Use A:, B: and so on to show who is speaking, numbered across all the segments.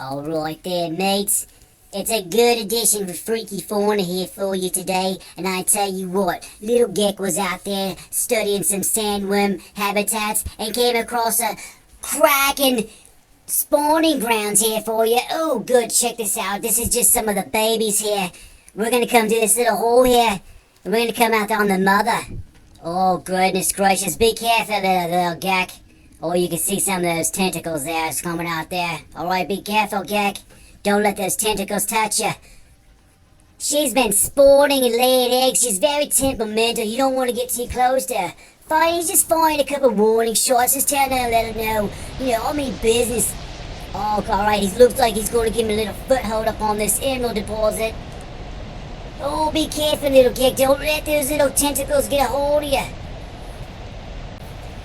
A: Alright there, mates. It's a good edition of Freaky Fauna here for you today, and I tell you what, little Geck was out there studying some sandworm habitats and came across a kraken spawning grounds here for you. Oh, good, check this out. This is just some of the babies here. We're gonna come to this little hole here, and we're gonna come out on the mother. Oh, goodness gracious, be careful, little Geck. Oh, you can see some of those tentacles there coming out there. Alright, be careful, Geck. Don't let those tentacles touch you. She's been spawning and laying eggs. She's very temperamental. You don't want to get too close to her. Fine, just find a couple warning shots. Just tell her, let her know. I mean business. Oh, alright, he looks like he's going to give me a little foothold up on this emerald deposit. Oh, be careful, little Geck. Don't let those little tentacles get a hold of you.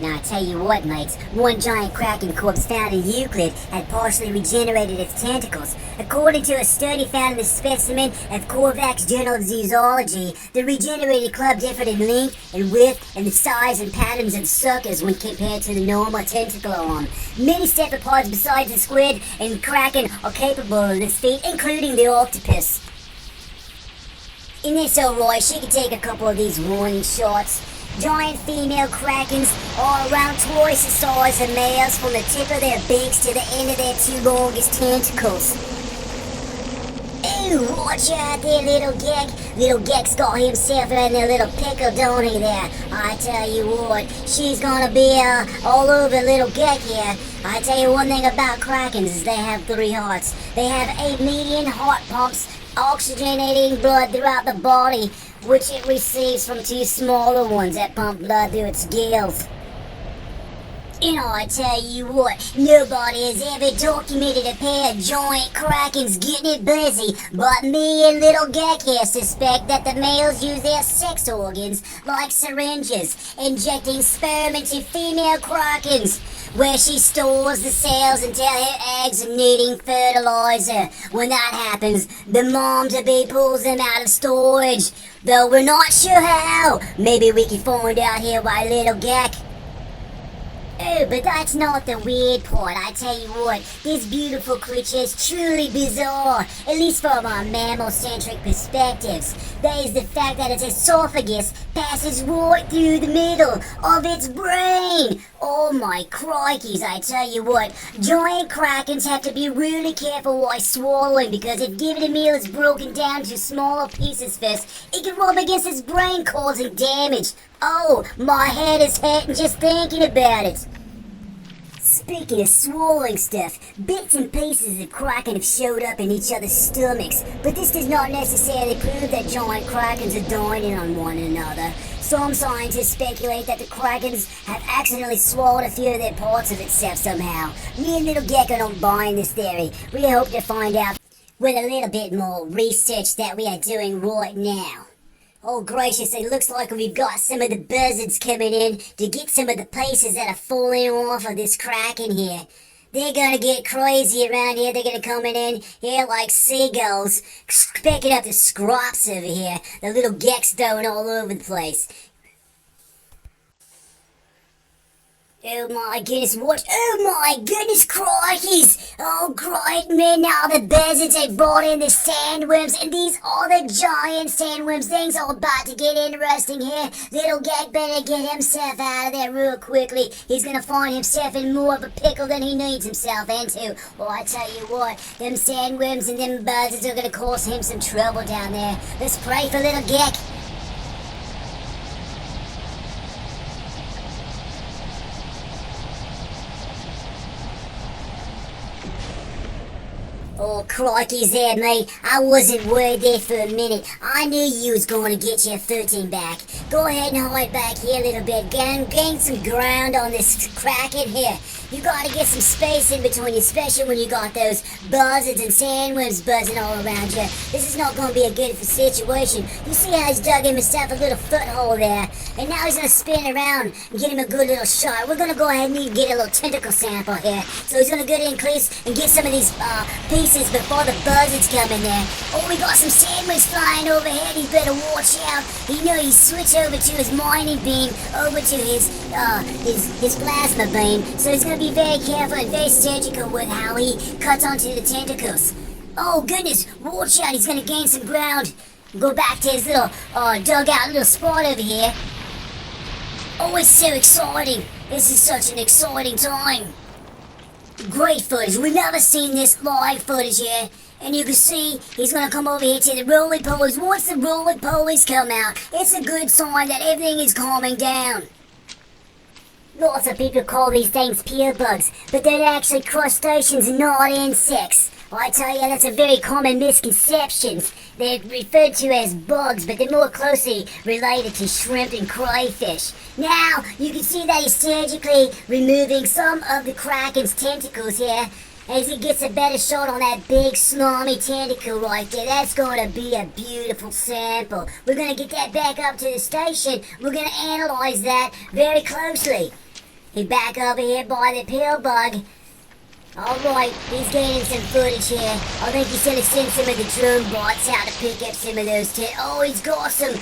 A: Now, I tell you what, mates, one giant kraken corpse found in Euclid had partially regenerated its tentacles. According to a study found in the specimen of Korvax Journal of Zoology, the regenerated club differed in length and width and the size and patterns of suckers when compared to the normal tentacle arm. Many cephalopods besides the squid and kraken are capable of this feat, including the octopus. And it's alright, she can take a couple of these warning shots. Giant female krakens are around twice the size of males from the tip of their beaks to the end of their two longest tentacles. Ooh, watch out there, little Geck. Little Geck's got himself in a little pickle, don't he there? I tell you what, she's gonna be all over little Geck here. I tell you one thing about krakens is they have 3 hearts. They have 8 median heart pumps, oxygenating blood throughout the body, which it receives from 2 smaller ones that pump blood through its gills. I tell you what, nobody has ever documented a pair of giant krakens getting it busy, but me and little Geck here suspect that the males use their sex organs like syringes, injecting sperm into female krakens, where she stores the cells until her eggs are needing fertilizer. When that happens, the mom-to-be pulls them out of storage, though we're not sure how. Maybe we can find out here by little Geck. Oh, but that's not the weird part. I tell you what, this beautiful creature is truly bizarre, at least from our mammal-centric perspectives. That is the fact that its esophagus passes right through the middle of its brain. Oh my crikeys, I tell you what, giant krakens have to be really careful while swallowing, because if given a meal is broken down to smaller pieces first, it can rub against its brain, causing damage. Oh, my head is hurting just thinking about it. Speaking of swallowing stuff, bits and pieces of kraken have showed up in each other's stomachs, but this does not necessarily prove that giant krakens are dining on one another. Some scientists speculate that the krakens have accidentally swallowed a few of their parts of itself somehow. Me and little Geck don't buy this theory. We hope to find out with a little bit more research that we are doing right now. Oh gracious, it looks like we've got some of the buzzards coming in to get some of the pieces that are falling off of this kraken here. They're gonna get crazy around here. They're gonna come in here like seagulls, picking up the scraps over here. The little Geck's throwing all over the place. Oh my goodness, what? Oh my goodness, crikeys! Oh great, man, now the buzzards have brought in the sandworms, and these are the giant sandworms. Things are about to get interesting here. Little Geck better get himself out of there real quickly. He's gonna find himself in more of a pickle than he needs himself into. Oh, I tell you what, them sandworms and them buzzards are gonna cause him some trouble down there. Let's pray for little Geck. Oh, crikey's there, mate. I wasn't worried there for a minute. I knew you was going to get your 13 back. Go ahead and hide back here a little bit. Gain some ground on this kraken here. You gotta get some space in between you, especially when you got those buzzards and sandworms buzzing all around you. This is not gonna be a good situation. You see how he's dug himself a little foothold there, and now he's gonna spin around and get him a good little shot. We're gonna go ahead and get a little tentacle sample here. So he's gonna go to increase and get some of these pieces before the buzzards come in there. Oh, we got some sandworms flying overhead. He better watch out. He switched over to his mining beam, over to his plasma beam. So he's gonna be be very careful and very surgical with how he cuts onto the tentacles. Oh goodness, watch out, he's gonna gain some ground. Go back to his little dugout little spot over here. Oh, it's so exciting. This is such an exciting time. Great footage. We've never seen this live footage here. And you can see he's going to come over here to the roly-polies. Once the roly-polies come out, it's a good sign that everything is calming down. Lots of people call these things pill bugs, but they're actually crustaceans, not insects. I tell you, that's a very common misconception. They're referred to as bugs, but they're more closely related to shrimp and crayfish. Now, you can see that he's surgically removing some of the Kraken's tentacles here, as he gets a better shot on that big slimy tentacle right there. That's going to be a beautiful sample. We're going to get that back up to the station. We're going to analyze that very closely. He's back over here by the pill bug. Alright, he's gaining some footage here. I think he's going to send some of the drone bots out to pick up some of those oh, he's got some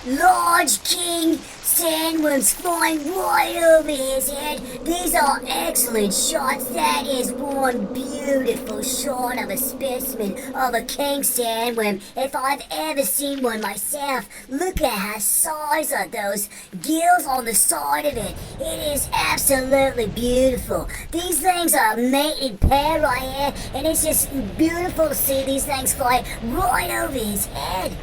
A: large king sandworms flying right over his head. These are excellent shots. That is one beautiful shot of a specimen of a king sandworm, if I've ever seen one myself. Look at how size of those gills on the side of it. It is absolutely beautiful. These things are a mated pair right here, and it's just beautiful to see these things fly right over his head.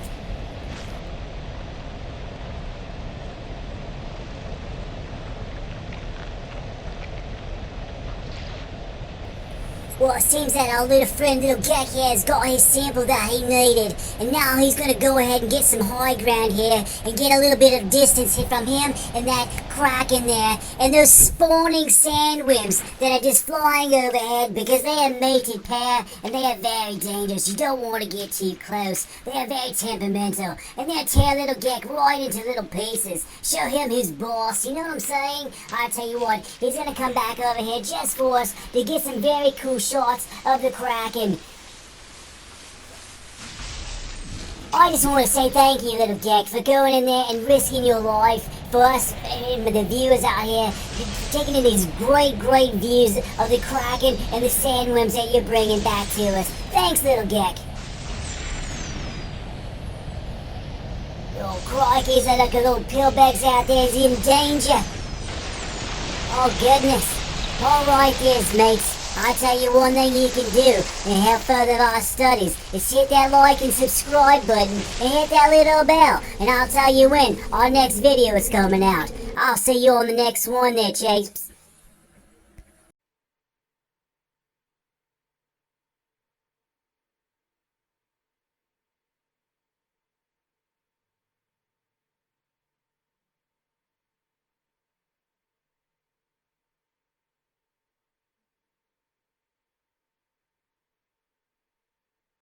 A: Well, it seems that our little friend, little Gek here, has got his sample that he needed. And now he's going to go ahead and get some high ground here and get a little bit of distance here from him and that Kraken there. And those spawning sandworms that are just flying overhead, because they are mated pair and they are very dangerous. You don't want to get too close. They are very temperamental. And they'll tear little Gek right into little pieces. Show him who's boss. You know what I'm saying? I tell you what, he's going to come back over here just for us to get some very cool shots of the Kraken. I just want to say thank you, little Gek, for going in there and risking your life for us and the viewers out here, taking in these great views of the Kraken and the sandworms that you're bringing back to us. Thanks, little Gek. Oh, crikey, so look at little pillbags out there. Is he in danger? Oh, goodness. All right, yes, mates. I tell you one thing you can do and help further our studies is hit that like and subscribe button and hit that little bell, and I'll tell you when our next video is coming out. I'll see you on the next one there, Chase.